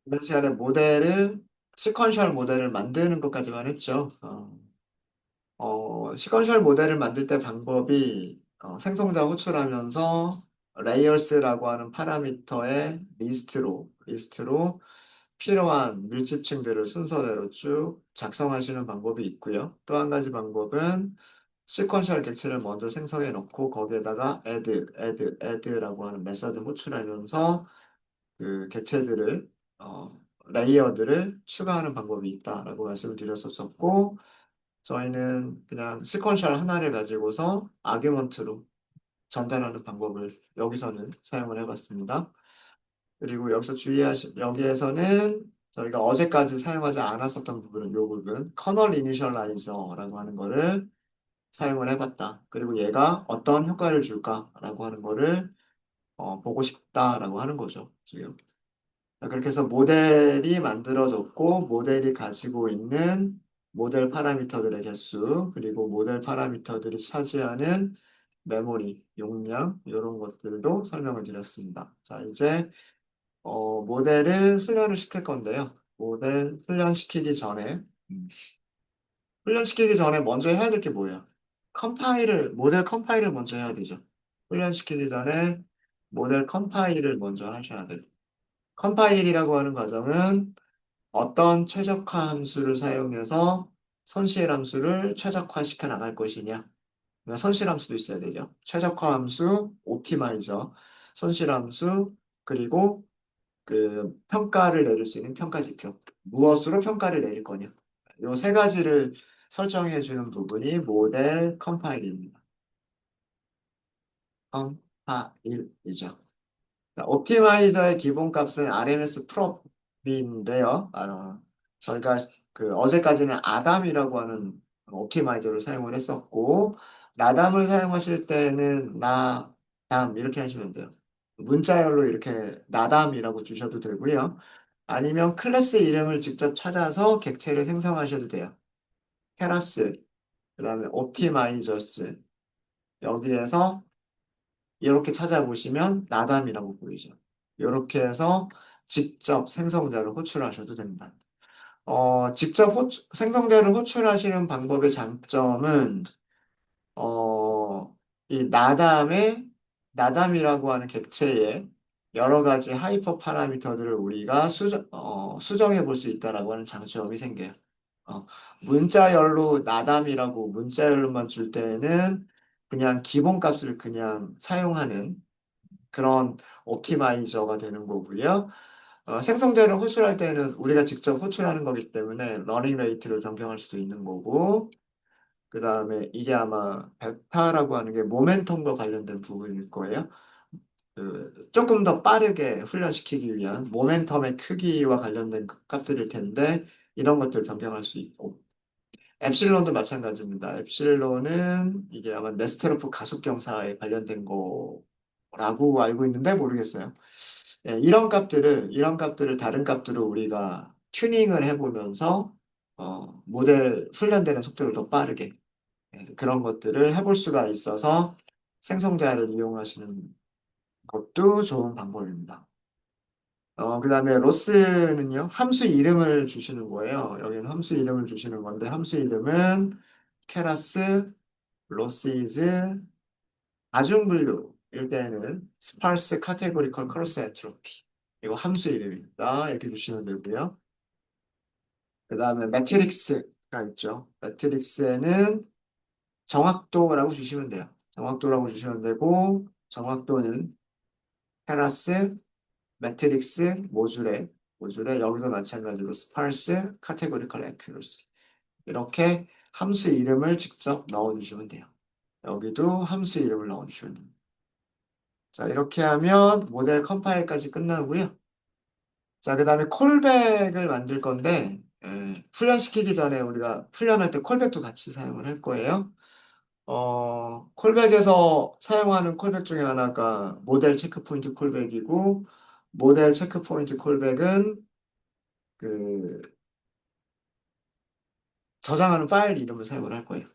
이번 시간에 시퀀셜 모델을 만드는 것까지만 했죠. 시퀀셜 모델을 만들 때 방법이 생성자 호출하면서 레이어스라고 하는 파라미터의 리스트로 필요한 밀집층들을 순서대로 쭉 작성하시는 방법이 있고요. 또 한 가지 방법은 시퀀셜 객체를 먼저 생성해 놓고 거기에다가 add라고 하는 메서드 호출하면서 그 객체들을 어, 레이어들을 추가하는 방법이 있다라고 말씀을 드렸었고 저희는 그냥 시퀀셜 하나를 가지고서 아규먼트로 전달하는 방법을 여기서는 사용을 해봤습니다. 그리고 여기에서는 저희가 어제까지 사용하지 않았었던 부분은 이 부분 커널 이니셜라이저라고 하는 거를 사용을 해봤다. 그리고 얘가 어떤 효과를 줄까라고 하는 거를 보고 싶다라고 하는 거죠. 지금. 그렇게 해서 모델이 만들어졌고, 모델이 가지고 있는 모델 파라미터들의 개수, 그리고 모델 파라미터들이 차지하는 메모리, 용량, 이런 것들도 설명을 드렸습니다. 자, 이제, 모델을 훈련을 시킬 건데요. 음, 훈련시키기 전에 먼저 해야 될 게 뭐예요? 모델 컴파일을 먼저 해야 되죠. 훈련시키기 전에 모델 컴파일을 먼저 하셔야 돼요. 컴파일이라고 하는 과정은 어떤 최적화 함수를 사용해서 손실 함수를 최적화시켜 나갈 것이냐. 그러니까 손실 함수도 있어야 되죠. 최적화 함수, 옵티마이저, 손실 함수, 그리고 그 평가를 내릴 수 있는 평가 지표. 무엇으로 평가를 내릴 거냐. 이 세 가지를 설정해 주는 부분이 모델 컴파일입니다. 컴파일이죠. 옵티마이저의 기본값은 RMS 프롭인데요. 저희가 그 어제까지는 아담이라고 하는 옵티마이저를 사용을 했었고, 나담을 사용하실 때는 나담 이렇게 하시면 돼요. 문자열로 이렇게 나담이라고 주셔도 되고요. 아니면 클래스 이름을 직접 찾아서 객체를 생성하셔도 돼요. 테라스, 그 다음에 옵티마이저스, 여기에서 이렇게 찾아보시면 나담이라고 보이죠. 이렇게 해서 직접 생성자를 호출하셔도 됩니다. 생성자를 호출하시는 방법의 장점은, 이 나담이라고 하는 객체의 여러 가지 하이퍼 파라미터들을 우리가 수정해 볼 수 있다라고 하는 장점이 생겨요. 어, 문자열로만 줄 때에는 그냥 기본 값을 그냥 사용하는 그런 옵티마이저가 되는 거고요. 생성자를 호출할 때는 우리가 직접 호출하는 거기 때문에 러닝 레이트를 변경할 수도 있는 거고, 그 다음에 이게 아마 벡터라고 하는 게 모멘텀과 관련된 부분일 거예요. 조금 더 빠르게 훈련시키기 위한 모멘텀의 크기와 관련된 그 값들일 텐데, 이런 것들을 변경할 수 있고, 엡실론도 마찬가지입니다. 엡실론은 이게 아마 네스테로프 가속경사에 관련된 거라고 알고 있는데 모르겠어요. 예, 이런 값들을 다른 값들로 우리가 튜닝을 해보면서 모델 훈련되는 속도를 더 빠르게 그런 것들을 해볼 수가 있어서 생성자를 이용하시는 것도 좋은 방법입니다. 그 다음에 로스는요, 함수 이름을 주시는 거예요. 여기는 함수 이름을 주시는 건데, 함수 이름은 케라스, 로시즈, 아중분류일 때는 스파르스 카테고리컬 크로스 엔트로피. 이거 함수 이름입니다. 이렇게 주시면 되고요. 그 다음에 매트릭스가 있죠. 매트릭스에는 정확도라고 주시면 돼요. 정확도라고 주시면 되고, 정확도는 테라스, 매트릭스, 모듈에 여기서 마찬가지로 스파르스, 카테고리컬 애큐러시 이렇게 함수 이름을 직접 넣어주시면 돼요. 여기도 함수 이름을 넣어주시면 됩니다. 자, 이렇게 하면 모델 컴파일까지 끝나고요. 자, 그 다음에 콜백을 만들 건데, 훈련시키기 전에 우리가 훈련할 때 콜백도 같이 사용을 할 거예요. 콜백에서 사용하는 콜백 중에 하나가 모델 체크포인트 콜백이고, 모델 체크포인트 콜백은 그 저장하는 파일 이름을 사용을 할 거예요.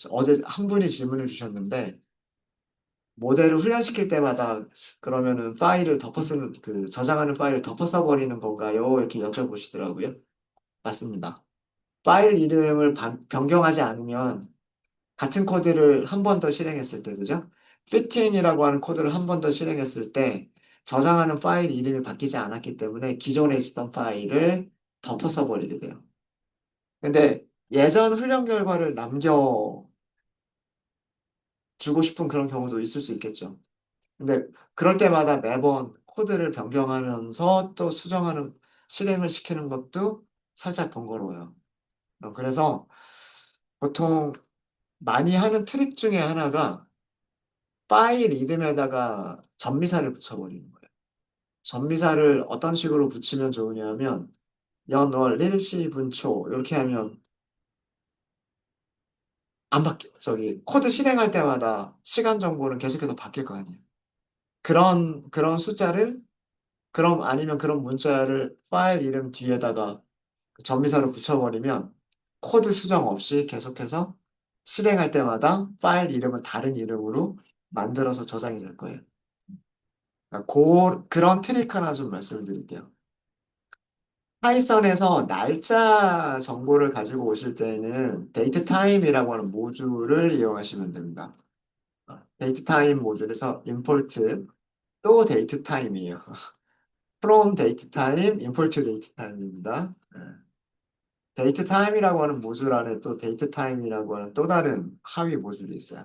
어제 한 분이 질문을 주셨는데, 모델을 훈련시킬 때마다 그러면은 파일을 덮어 쓰는, 그 저장하는 파일을 덮어 써버리는 건가요? 이렇게 여쭤보시더라고요. 맞습니다. 파일 이름을 변경하지 않으면 같은 코드를 한 번 더 실행했을 때, 그죠? fitting이라고 하는 코드를 한 번 더 실행했을 때 저장하는 파일 이름이 바뀌지 않았기 때문에 기존에 있었던 파일을 덮어 써버리게 돼요. 근데 예전 훈련 결과를 남겨주고 싶은 그런 경우도 있을 수 있겠죠. 근데 그럴 때마다 매번 코드를 변경하면서 또 수정하는, 실행을 시키는 것도 살짝 번거로워요. 그래서 보통 많이 하는 트릭 중에 하나가 파일 이름에다가 전미사를 붙여버리는 거예요. 전미사를 어떤 식으로 붙이면 좋으냐면 연월 일시 분초 이렇게 하면 안 바뀌어. 저기 코드 실행할 때마다 시간 정보는 계속해서 바뀔 거 아니에요. 그런 숫자를 그럼 아니면 그런 문자를 파일 이름 뒤에다가 전미사로 붙여버리면 코드 수정 없이 계속해서 실행할 때마다 파일 이름은 다른 이름으로 만들어서 저장이 될 거예요. 그러니까 그런 트릭 하나 좀 말씀을 드릴게요. 파이썬에서 날짜 정보를 가지고 오실 때에는 데이트 타임이라고 하는 모듈을 이용하시면 됩니다. 데이트 타임 모듈에서 import 또 데이트 타임이에요. from 데이트 타임, import 데이트 타임입니다. 데이트 타임이라고 하는 모듈 안에 또 데이트 타임이라고 하는 또 다른 하위 모듈이 있어요.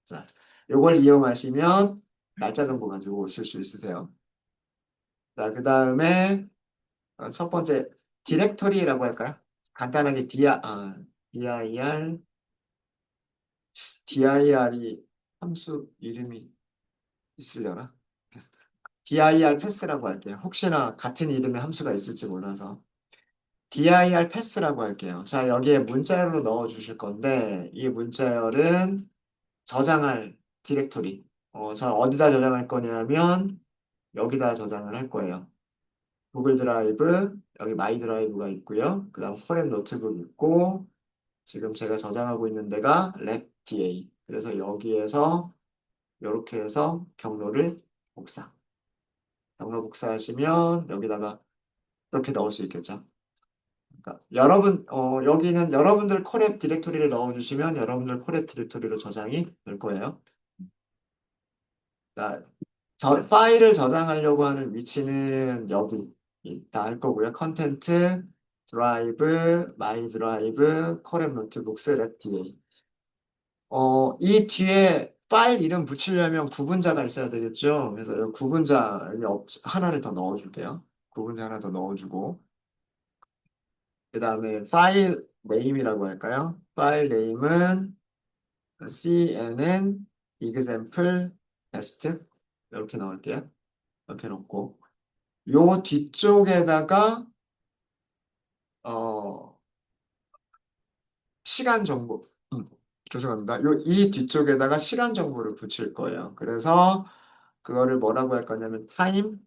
자, 요걸 이용하시면 날짜 정보 가지고 오실 수 있으세요. 자, 그 다음에 첫 번째 디렉토리라고 할까요? 간단하게 dir, dir이 함수 이름이 있으려나? dir 패스라고 할게요. 혹시나 같은 이름의 함수가 있을지 몰라서 dir 패스라고 할게요. 자, 여기에 문자열로 넣어 주실 건데 이 문자열은 저장할 디렉토리. 저 어디다 저장할 거냐면 여기다 저장을 할 거예요. 구글 드라이브, 여기 마이 드라이브가 있고요. 그 다음 포렘 노트북 있고 지금 제가 저장하고 있는 데가 랩da. 그래서 여기에서 이렇게 해서 경로를 복사. 경로 복사하시면 여기다가 이렇게 넣을 수 있겠죠. 그러니까 여기는 여러분들 코랩 디렉토리를 넣어주시면 여러분들 코랩 디렉토리로 저장이 될 거예요. 자, 파일을 저장하려고 하는 위치는 여기 있다 할 거고요. 컨텐트, 드라이브, 마이 드라이브, 코랩 노트북스, 랩da. 이 뒤에 파일 이름 붙이려면 구분자가 있어야 되겠죠. 그래서 이 구분자 하나를 더 넣어줄게요. 구분자 하나 더 넣어주고, 그 다음에 파일 네임이라고 할까요? 파일 네임은 cnn example test 이렇게 넣을게요. 이렇게 넣고, 요 뒤쪽에다가 어, 시간 정보, 죄송합니다. 이 뒤쪽에다가 시간 정보를 붙일 거예요. 그래서 그거를 뭐라고 할 거냐면 time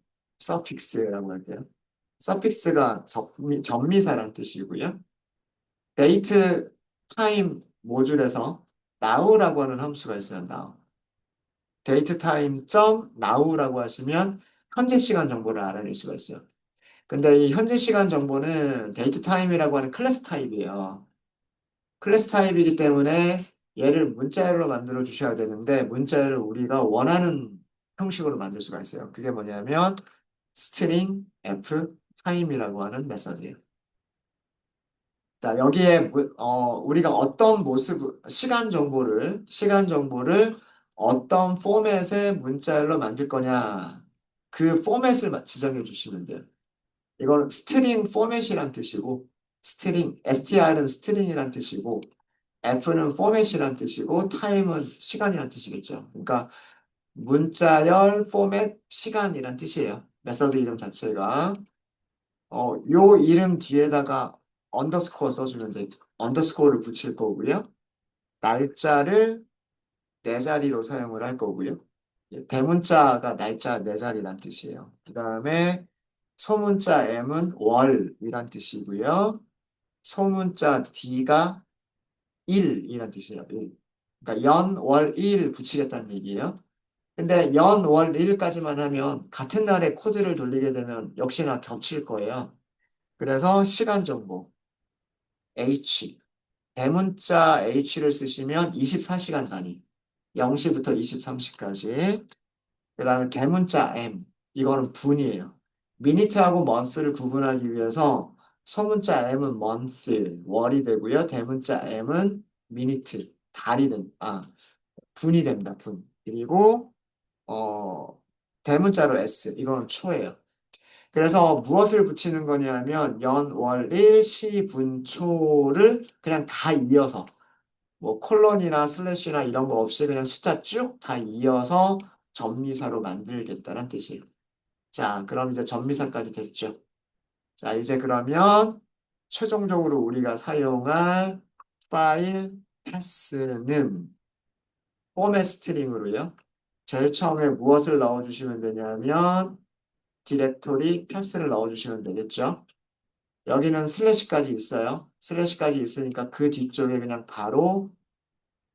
suffix라고 할게요. suffix가 전미사란 뜻이고요. date time 모듈에서 now라고 하는 함수가 있어요. now. date time now라고 하시면 현재 시간 정보를 알아낼 수가 있어요. 근데 이 현재 시간 정보는 date time이라고 하는 클래스 타입이에요. 클래스 타입이기 때문에 얘를 문자열로 만들어 주셔야 되는데 문자열을 우리가 원하는 형식으로 만들 수가 있어요. 그게 뭐냐면 string f time이라고 하는 메서드예요. 자, 여기에 우리가 어떤 모습, 시간 정보를 어떤 포맷의 문자열로 만들 거냐, 그 포맷을 지정해 주시면 돼요. 이거는 string 포맷이란 뜻이고, str은 string이란 뜻이고, F는 포맷이란 뜻이고, time은 시간이란 뜻이겠죠. 그러니까 문자열, 포맷, 시간이란 뜻이에요. 메서드 이름 자체가. 요 이름 뒤에다가 언더스코어 써주면 돼. 언더스코어를 붙일 거고요. 날짜를 네 자리로 사용을 할 거고요. 대문자가 날짜 네 자리란 뜻이에요. 그 다음에 소문자 M은 월이란 뜻이고요. 소문자 D가 일이란 뜻이에요. 일. 그러니까 연, 월, 일 붙이겠다는 얘기예요. 근데 연, 월, 일까지만 하면 같은 날에 코드를 돌리게 되면 역시나 겹칠 거예요. 그래서 시간 정보 H, 대문자 H를 쓰시면 24시간 단위, 0시부터 23시까지. 그 다음에 대문자 M, 이거는 분이에요. 미니트하고 먼스를 구분하기 위해서 소문자 M은 month, 월이 되고요. 대문자 M은 미니트, 분이 됩니다. 분. 그리고 대문자로 S, 이거는 초예요. 그래서 무엇을 붙이는 거냐면 연, 월, 일, 시, 분, 초를 그냥 다 이어서 뭐 콜론이나 슬래시나 이런 거 없이 그냥 숫자 쭉 다 이어서 전미사로 만들겠다는 뜻이에요. 자, 그럼 이제 전미사까지 됐죠. 자, 이제 그러면 최종적으로 우리가 사용할 파일 패스는 포맷 스트링으로요. 제일 처음에 무엇을 넣어주시면 되냐면 디렉토리 패스를 넣어주시면 되겠죠. 여기는 슬래시까지 있어요. 슬래시까지 있으니까 그 뒤쪽에 그냥 바로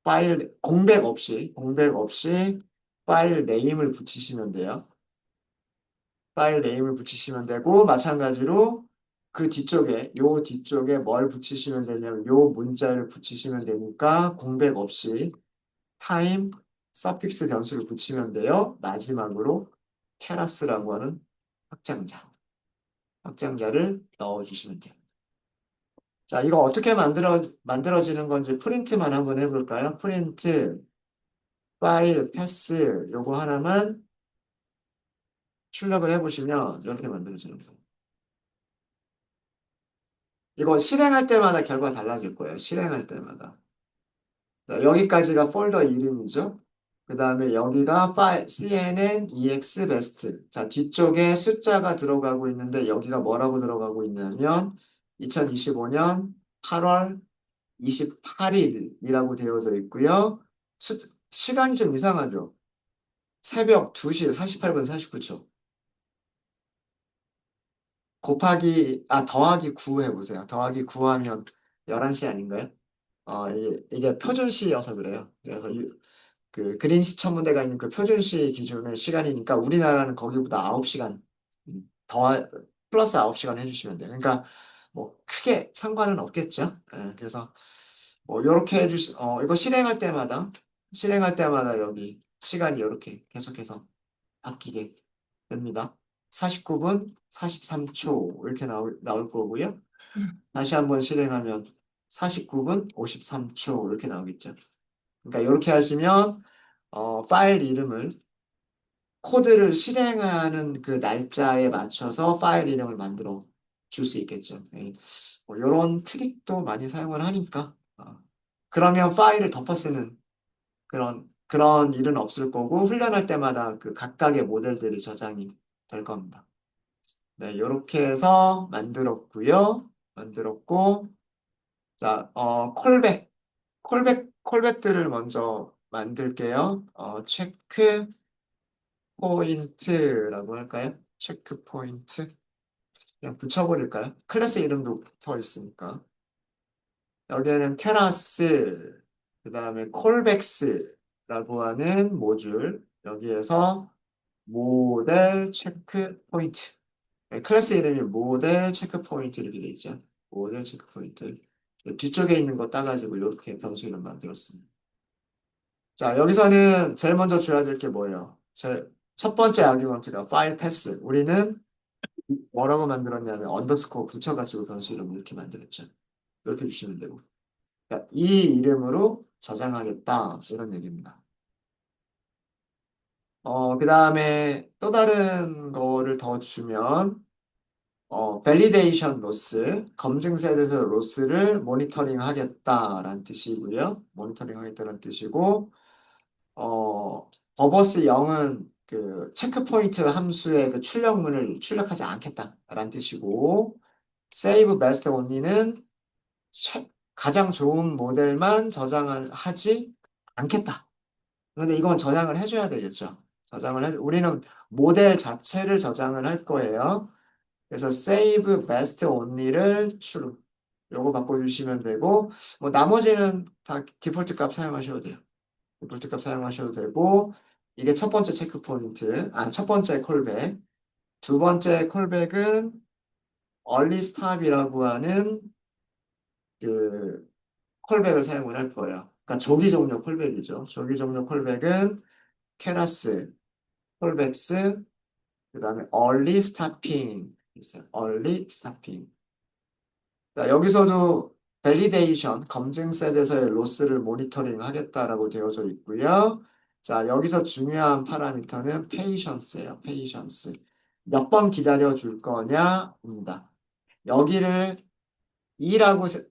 파일 공백 없이 파일 네임을 붙이시면 돼요. 파일 네임을 붙이시면 되고 마찬가지로 그 뒤쪽에 요 뒤쪽에 뭘 붙이시면 되냐면 요 문자를 붙이시면 되니까 공백 없이 타임 서픽스 변수를 붙이면 돼요. 마지막으로 케라스라고 하는 확장자를 넣어주시면 돼요. 자, 이거 어떻게 만들어지는 건지 프린트만 한번 해볼까요? 프린트 파일 패스 요거 하나만 출력을 해보시면 이렇게 만들어지는 거예요. 이거 실행할 때마다 결과 달라질 거예요. 실행할 때마다. 자, 여기까지가 폴더 이름이죠. 그 다음에 여기가 파일 cnn ex best. 자, 뒤쪽에 숫자가 들어가고 있는데 여기가 뭐라고 들어가고 있냐면 2025년 8월 28일이라고 되어져 있고요. 시간이 좀 이상하죠. 새벽 2시 48분 49초. 더하기 9 해보세요. 더하기 9 하면 11시 아닌가요? 이게 표준시여서 그래요. 그래서 그 그린시 천문대가 있는 그 표준시 기준의 시간이니까 우리나라는 거기보다 9시간 더 플러스 9시간 해주시면 돼요. 그러니까 뭐 크게 상관은 없겠죠. 예, 그래서 뭐 요렇게 이거 실행할 때마다 여기 시간이 이렇게 계속해서 바뀌게 됩니다. 49분 43초 이렇게 나올 거고요. 다시 한번 실행하면 49분 53초 이렇게 나오겠죠. 그러니까 이렇게 하시면 파일 이름을 코드를 실행하는 그 날짜에 맞춰서 파일 이름을 만들어 줄 수 있겠죠. 예. 뭐 이런 트릭도 많이 사용을 하니까 그러면 파일을 덮어 쓰는 그런 일은 없을 거고 훈련할 때마다 그 각각의 모델들이 저장이 될 겁니다. 네, 이렇게 해서 만들었고, 자, 콜백들을 먼저 만들게요. 체크 포인트라고 할까요? 체크 포인트. 그냥 붙여버릴까요? 클래스 이름도 붙어 있으니까. 여기에는 테라스, 그 다음에 콜백스라고 하는 모듈, 여기에서 모델 체크 포인트. 네, 클래스 이름이 모델 체크 포인트 이렇게 돼 있죠. 모델 체크 포인트. 뒤쪽에 있는 거 따가지고 이렇게 변수 이름 만들었습니다. 자, 여기서는 제일 먼저 줘야 될 게 뭐예요? 첫 번째 아규먼트가 파일 패스. 우리는 뭐라고 만들었냐면 언더스코어 붙여가지고 변수 이름 이렇게 만들었죠. 이렇게 주시면 되고. 그러니까 이 이름으로 저장하겠다. 이런 얘기입니다. 그 다음에 또 다른 거를 더 주면 밸리데이션 로스, 검증 셋에서 로스를 모니터링 하겠다라는 뜻이고요. 모니터링 하겠다는 뜻이고, 버버스 0은 그 체크 포인트 함수의 그 출력문을 출력하지 않겠다라는 뜻이고, save best only는 가장 좋은 모델만 저장을 하지 않겠다. 근데 이건 저장을 해줘야 되겠죠. 우리는 모델 자체를 저장을 할 거예요. 그래서 save best only를 true. 요거 바꿔주시면 되고, 뭐 나머지는 다 디폴트 값 사용하셔도 돼요. 디폴트 값 사용하셔도 되고, 이게 첫 번째 체크 포인트, 첫 번째 콜백. 두 번째 콜백은 early stop이라고 하는 그 콜백을 사용을 할 거예요. 그러니까 조기 종료 콜백이죠. 조기 종료 콜백은 케라스, 콜백스, 그다음에 early stopping 있어요. early stopping. 자, 여기서도 밸리데이션, 검증 셋에서의 로스를 모니터링 하겠다라고 되어져 있고요. 자, 여기서 중요한 파라미터는 patience예요. patience. 몇 번 기다려 줄 거냐입니다. 여기를 2라고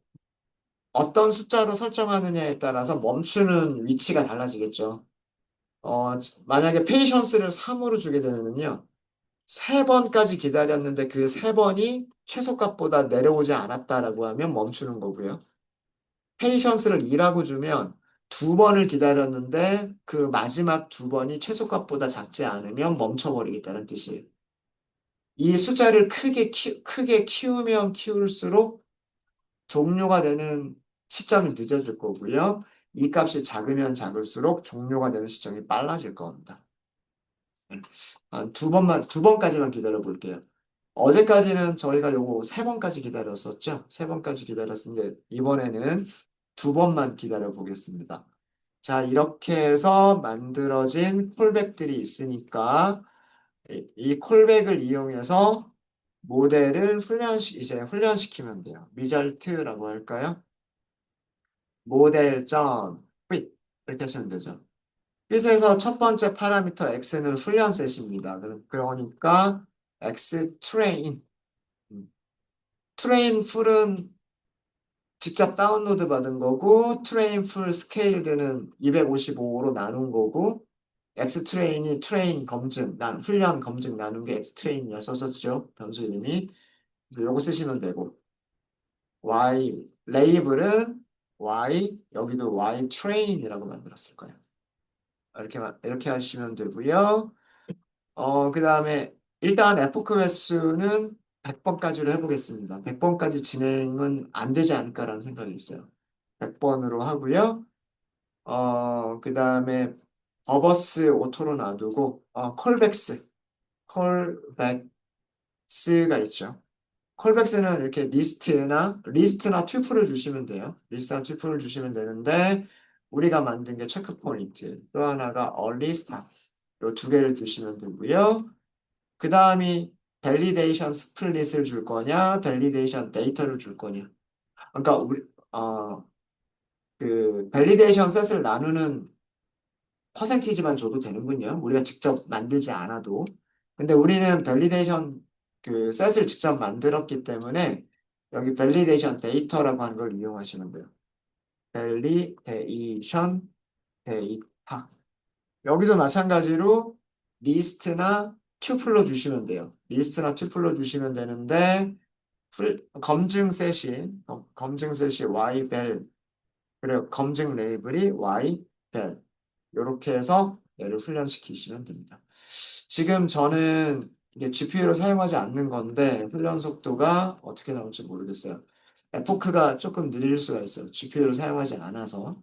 어떤 숫자로 설정하느냐에 따라서 멈추는 위치가 달라지겠죠. 만약에 페이션스를 3으로 주게 되면요. 3번까지 기다렸는데 그 3번이 최소값보다 내려오지 않았다라고 하면 멈추는 거고요. 페이션스를 2라고 주면 2번을 기다렸는데 그 마지막 2번이 최소값보다 작지 않으면 멈춰버리겠다는 뜻이에요. 이 숫자를 크게 키우면 키울수록 종료가 되는 시점이 늦어질 거고요. 이 값이 작으면 작을수록 종료가 되는 시점이 빨라질 겁니다. 두 번까지만 기다려 볼게요. 어제까지는 저희가 요거 3번까지 기다렸었죠? 3번까지 기다렸는데 이번에는 2번만 기다려 보겠습니다. 자, 이렇게 해서 만들어진 콜백들이 있으니까 이 콜백을 이용해서 모델을 이제 훈련시키면 돼요. 리절트라고 할까요? 모델.fit 이렇게 하시면 되죠. fit에서 첫 번째 파라미터 x는 훈련셋입니다. 그러니까 x train 트레인 풀은 직접 다운로드 받은 거고 트레인 풀 스케일드는 255로 나눈 거고 x 트레인이 트레인 검증 훈련 검증 나눈 게 x 트레인이었었죠. 변수 이름이. 요거 쓰시면 되고 y 레이블은 y 여기도 y 트레인이라고 만들었을 거예요. 이렇게 하시면 되고요. 그 다음에 일단 에포크 횟수는 100번까지로 해보겠습니다. 100번까지 진행은 안 되지 않을까라는 생각이 있어요. 100번으로 하고요. 그 다음에 버버스 오토로 놔두고 콜백스가 있죠. 콜백스는 이렇게 리스트나 튜플을 주시면 돼요. 리스트나 튜플을 주시면 되는데 우리가 만든 게 체크 포인트, 또 하나가 early start 이 두 개를 주시면 되고요. 그 다음이 밸리데이션 스플릿을 줄 거냐, 밸리데이션 데이터를 줄 거냐. 그러니까 그 밸리데이션 셋을 나누는 퍼센티지만 줘도 되는군요. 우리가 직접 만들지 않아도. 근데 우리는 밸리데이션 그 셋을 직접 만들었기 때문에 여기 밸리데이션 데이터라고 하는 걸 이용하시면 돼요. 밸리데이션 데이터. 여기도 마찬가지로 리스트나 튜플로 주시면 돼요. 리스트나 튜플로 주시면 되는데 검증 셋이 yvel 그리고 검증 레이블이 yvel 이렇게 해서 얘를 훈련시키시면 됩니다. 지금 저는 이게 GPU를 사용하지 않는 건데 훈련 속도가 어떻게 나올지 모르겠어요. 에포크가 조금 느릴 수가 있어요. GPU를 사용하지 않아서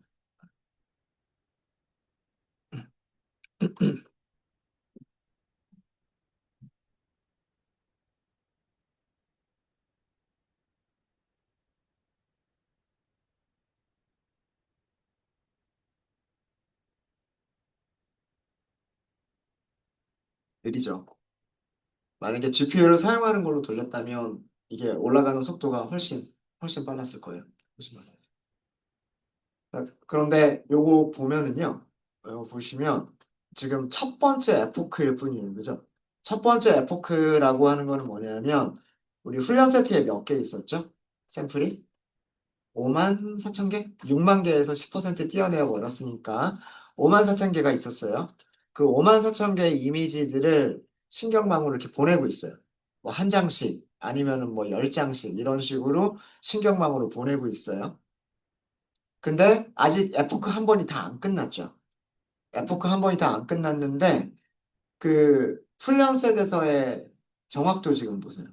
느리죠. 만약에 GPU를 사용하는 걸로 돌렸다면 이게 올라가는 속도가 훨씬 빨랐을 거예요. 훨씬 빨라요. 자, 그런데 요거 보면은요. 요거 보시면 지금 첫 번째 에포크일 뿐이에요. 그죠? 첫 번째 에포크라고 하는 거는 뭐냐면 우리 훈련 세트에 몇 개 있었죠? 샘플이 5만 4천 개? 6만 개에서 10% 띄어내어 버렸으니까 5만 4천 개가 있었어요. 그 5만 4천 개의 이미지들을 신경망으로 이렇게 보내고 있어요. 뭐 한 장씩 아니면은 뭐 10장씩 이런 식으로 신경망으로 보내고 있어요. 근데 아직 에포크 한 번이 다 안 끝났죠. 에포크 한 번이 다 안 끝났는데 그 훈련셋에서의 정확도 지금 보세요.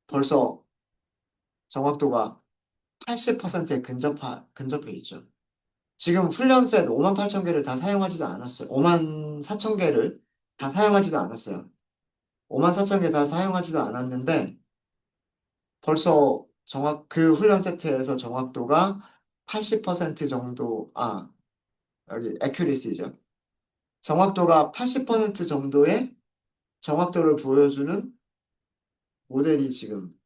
벌써 정확도가 80%에 근접해 있죠. 지금 훈련셋 5만 8천 개를 다 사용하지도 않았어요. 5만 4천 개를 다 사용하지도 않았어요. 5만 4천 개 다 사용하지도 않았는데 벌써 그 훈련 세트에서 정확도가 80% 정도, 여기 accuracy죠. 정확도가 80% 정도의 정확도를 보여주는 모델이 지금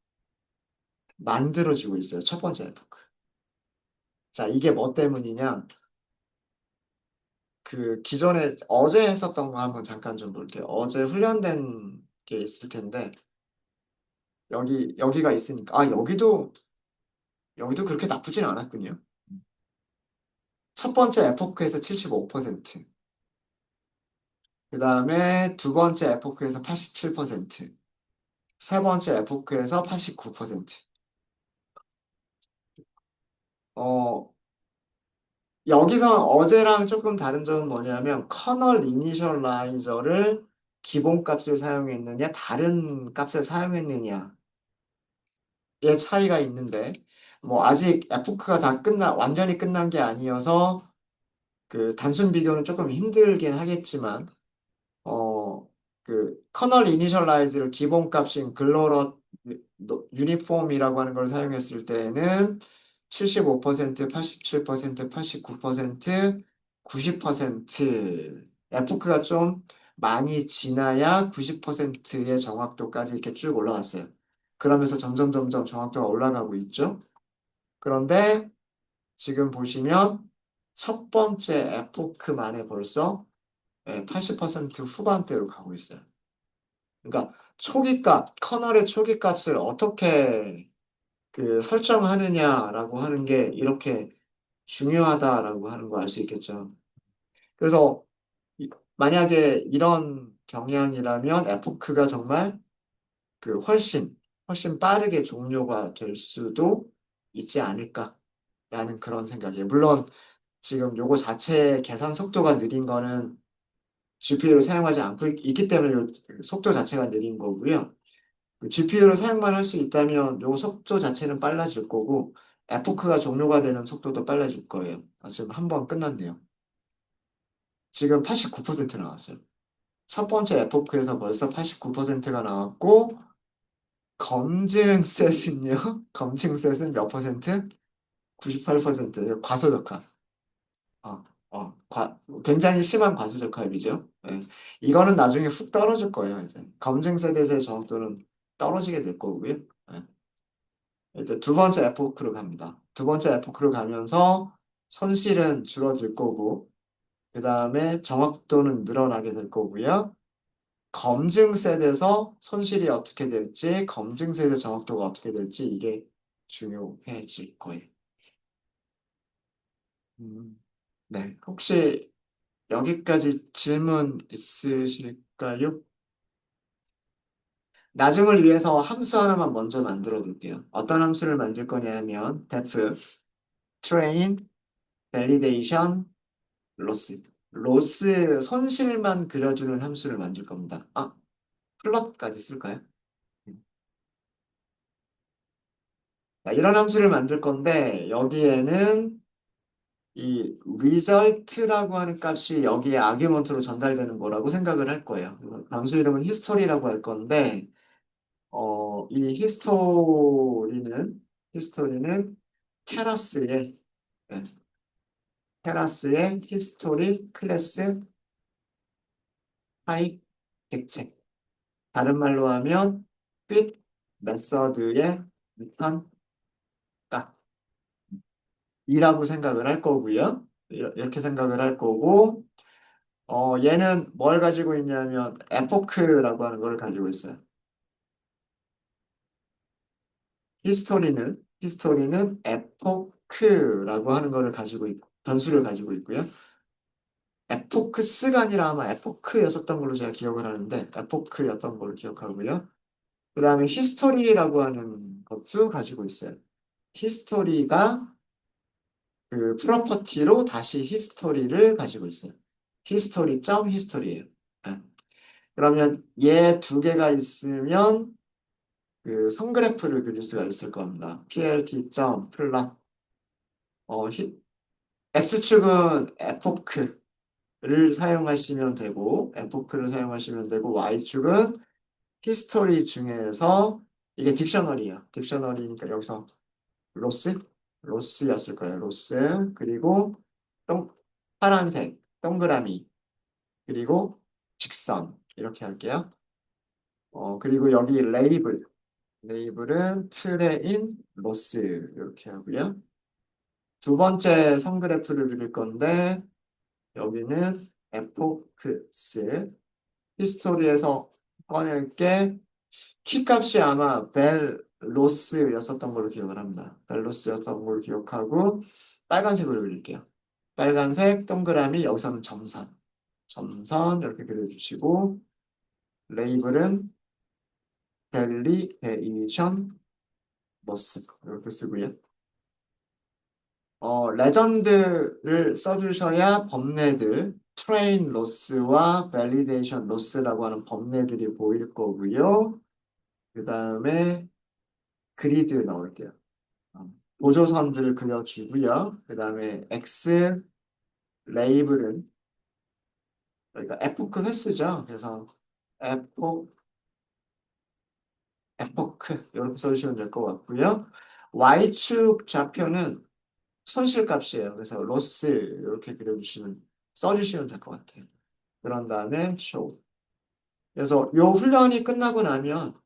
만들어지고 있어요. 첫 번째 에포크. 자, 이게 뭐 때문이냐? 그 기존에 어제 했었던 거 한번 잠깐 좀 볼게요. 어제 훈련된 게 있을 텐데 여기가 있으니까 여기도 그렇게 나쁘진 않았군요. 첫 번째 에포크에서 75%, 그 다음에 두 번째 에포크에서 87%, 세 번째 에포크에서 89%. 어, 여기서 어제랑 조금 다른 점은 뭐냐면 커널 이니셜라이저를 기본 값을 사용했느냐, 다른 값을 사용했느냐의 차이가 있는데, 뭐 아직 에포크가 완전히 끝난 게 아니어서 그 단순 비교는 조금 힘들긴 하겠지만, 어, 그 커널 이니셜라이즈를 기본 값인 글로럴 유니폼이라고 하는 걸 사용했을 때에는 75%, 87%, 89%, 90% 에포크가 좀 많이 지나야 90%의 정확도까지 이렇게 쭉 올라갔어요. 그러면서 점점 정확도가 올라가고 있죠. 그런데 지금 보시면 첫 번째 에포크만에 벌써 80% 후반대로 가고 있어요. 그러니까 커널의 초기 값을 어떻게 그 설정하느냐라고 하는 게 이렇게 중요하다라고 하는 거 알 수 있겠죠. 그래서 만약에 이런 경향이라면 에포크가 정말 그 훨씬 빠르게 종료가 될 수도 있지 않을까라는 그런 생각이에요. 물론 지금 요거 자체 계산 속도가 느린 거는 GPU를 사용하지 않고 있기 때문에 요 속도 자체가 느린 거고요. GPU를 사용만 할 수 있다면 요 속도 자체는 빨라질 거고 에포크가 종료가 되는 속도도 빨라질 거예요. 지금 한 번 끝났네요. 지금 89% 나왔어요. 첫 번째 에포크에서 벌써 89%가 나왔고 검증 셋은요? 검증 셋은 몇 퍼센트? 98%예요. 과소적합. 어, 굉장히 심한 과소적합이죠. 예. 이거는 나중에 훅 떨어질 거예요. 이제 검증 세대의 정확도는 떨어지게 될 거고요. 예. 이제 두 번째 에포크로 갑니다. 두 번째 에포크로 가면서 손실은 줄어들 거고, 그 다음에 정확도는 늘어나게 될 거고요. 검증 셋에서 손실이 어떻게 될지, 검증 셋의 정확도가 어떻게 될지 이게 중요해질 거예요. 음, 네. 혹시 여기까지 질문 있으실까요? 나중을 위해서 함수 하나만 먼저 만들어 둘게요. 어떤 함수를 만들 거냐면 def, train, validation, loss. 로스 손실만 그려주는 함수를 만들 겁니다. 플롯까지 쓸까요? 음. 자, 이런 함수를 만들 건데 여기에는 이 result라고 하는 값이 여기에 아규먼트로 전달되는 거라고 생각을 할 거예요. 그래서 함수 이름은 history라고 할 건데 이 히스토리는 케라스의 네, 케라스의 히스토리 클래스 타입 객체. 다른 말로 하면 fit 메서드의 리턴 값이라고 생각을 할 거고요. 이렇게 생각을 할 거고 얘는 뭘 가지고 있냐면 에포크라고 하는 걸 가지고 있어요. 히스토리는 에포크라고 하는 거를 가지고 있고 변수를 가지고 있고요. 에포크스가 아니라 아마 에포크였었던 걸로 제가 기억을 하는데 에포크였던 걸로 기억하고요. 그 다음에 히스토리라고 하는 것도 가지고 있어요. 히스토리가 그 프로퍼티로 다시 히스토리를 가지고 있어요. 히스토리 점 히스토리예요. 네. 그러면 얘 두 개가 있으면 그 성그래프를 그릴 수가 있을 겁니다. plt 점 플롯 X축은 에포크를 사용하시면 되고, 에포크를 사용하시면 되고, Y축은 히스토리 중에서 이게 딕셔너리예요. 딕셔너리니까 여기서 로스? 로스였을 거예요. 로스. 그리고 동, 파란색, 동그라미. 그리고 직선. 이렇게 할게요. 그리고 여기 레이블. 레이블은 트레인 로스. 이렇게 하고요. 두 번째 선그래프를 그릴 건데, 여기는 에포크스. 히스토리에서 꺼낼 게 키값이 아마 벨로스였었던 걸로 기억을 합니다. 벨로스였던 걸로 기억하고 빨간색으로 그릴게요. 빨간색 동그라미 여기서는 점선. 점선 이렇게 그려주시고 레이블은 밸리데이션 로스 이렇게 쓰고요. 레전드를 써주셔야 범례들 트레인 로스와 밸리데이션 로스라고 하는 범례들이 보일 거고요. 그 다음에 그리드 넣을게요. 보조선들을 그려주고요. 그 다음에 X 레이블은 그러니까 에포크 횟수죠. 그래서 에포 에포크 이렇게 써주시면 될 것 같고요. Y축 좌표는 손실값이에요. 그래서 로스 이렇게 그려주시면 써주시면 될 것 같아요. 그런 다음에 show. 그래서 요 훈련이 끝나고 나면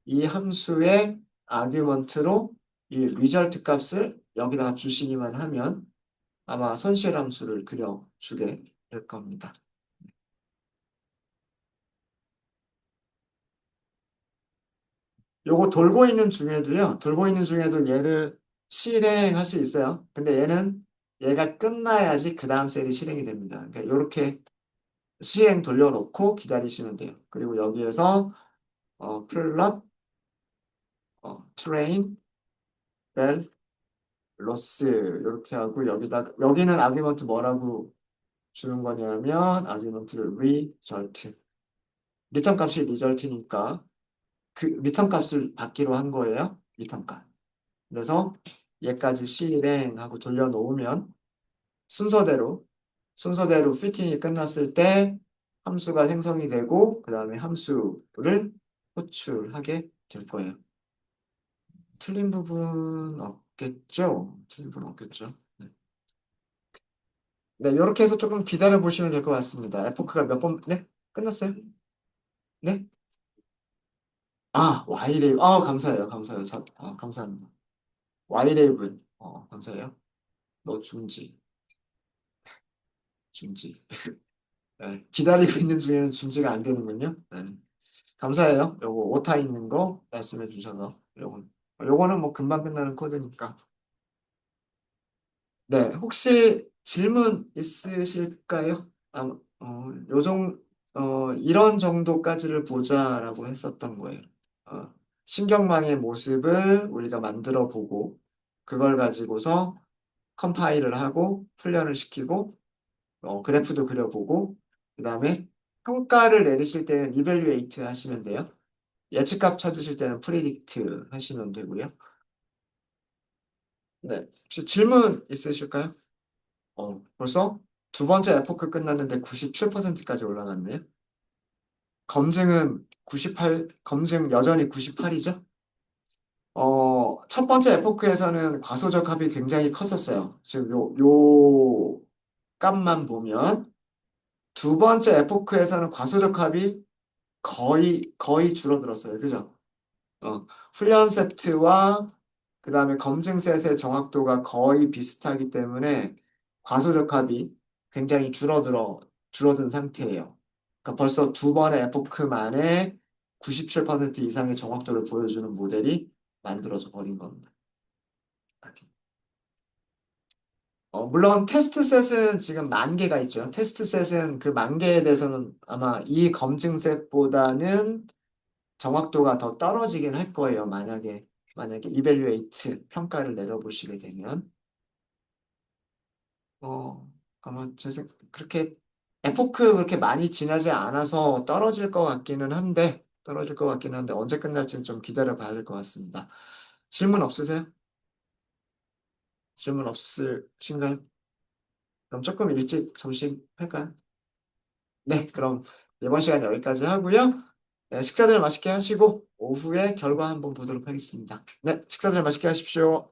이 함수의 아규먼트로 이 리절트 값을 여기다가 주시기만 하면 아마 손실 함수를 그려주게 될 겁니다. 요거 돌고 있는 중에도 얘를 실행할 수 있어요. 근데 얘가 끝나야지 그 다음 셀이 실행이 됩니다. 그러니까 이렇게 실행 돌려놓고 기다리시면 돼요. 그리고 여기에서 플롯, 트레인, 벨, 로스 이렇게 하고 여기는 아규먼트 뭐라고 주는 거냐면 아규먼트를 result 리턴 값이 리절트니까 그 리턴 값을 받기로 한 거예요. 리턴 값. 그래서 얘까지 실행하고 돌려놓으면 순서대로 순서대로 피팅이 끝났을 때 함수가 생성이 되고 그 다음에 함수를 호출하게 될 거예요. 틀린 부분 없겠죠? 틀린 부분 없겠죠? 네. 네, 이렇게 해서 조금 기다려 보시면 될 것 같습니다. 에포크가 몇 번, 네? 끝났어요? 네? Y레이브. 감사해요. 감사해요. 감사합니다. Y레이브. 감사해요. 너 중지. 네, 기다리고 있는 중에는 중지가 안 되는군요. 네. 감사해요. 요거 오타 있는 거 말씀해 주셔서. 요거는 뭐 금방 끝나는 코드니까. 네, 혹시 질문 있으실까요? 이런 정도까지를 보자라고 했었던 거예요. 어, 신경망의 모습을 우리가 만들어 보고, 그걸 가지고서 컴파일을 하고, 훈련을 시키고, 그래프도 그려보고, 그 다음에 평가를 내리실 때는 evaluate 하시면 돼요. 예측값 찾으실 때는 predict 하시면 되고요. 네, 혹시 질문 있으실까요? 벌써 두 번째 에포크 끝났는데 97%까지 올라갔네요. 검증은 98, 검증 여전히 98이죠? 첫 번째 에포크에서는 과소적 합이 굉장히 컸었어요. 지금 요 값만 보면 두 번째 에포크에서는 과소적 합이 거의 줄어들었어요. 그죠? 훈련 세트와 그 다음에 검증 셋의 정확도가 거의 비슷하기 때문에 과소적합이 굉장히 줄어든 상태예요. 그러니까 벌써 두 번의 에포크 만에 97% 이상의 정확도를 보여주는 모델이 만들어져 버린 겁니다. 물론 테스트 셋은 지금 만 개가 있죠. 테스트 셋은 그 만 개에 대해서는 아마 이 검증 셋보다는 정확도가 더 떨어지긴 할 거예요. 만약에 이벨리에이트 평가를 내려보시게 되면 아마 그렇게 에포크 그렇게 많이 지나지 않아서 떨어질 것 같기는 한데 언제 끝날지는 좀 기다려 봐야 될 것 같습니다. 질문 없으세요? 질문 없으신가요? 그럼 조금 일찍 점심 할까요? 네, 그럼 이번 시간 여기까지 하고요. 네, 식사들 맛있게 하시고 오후에 결과 한번 보도록 하겠습니다. 네, 식사들 맛있게 하십시오.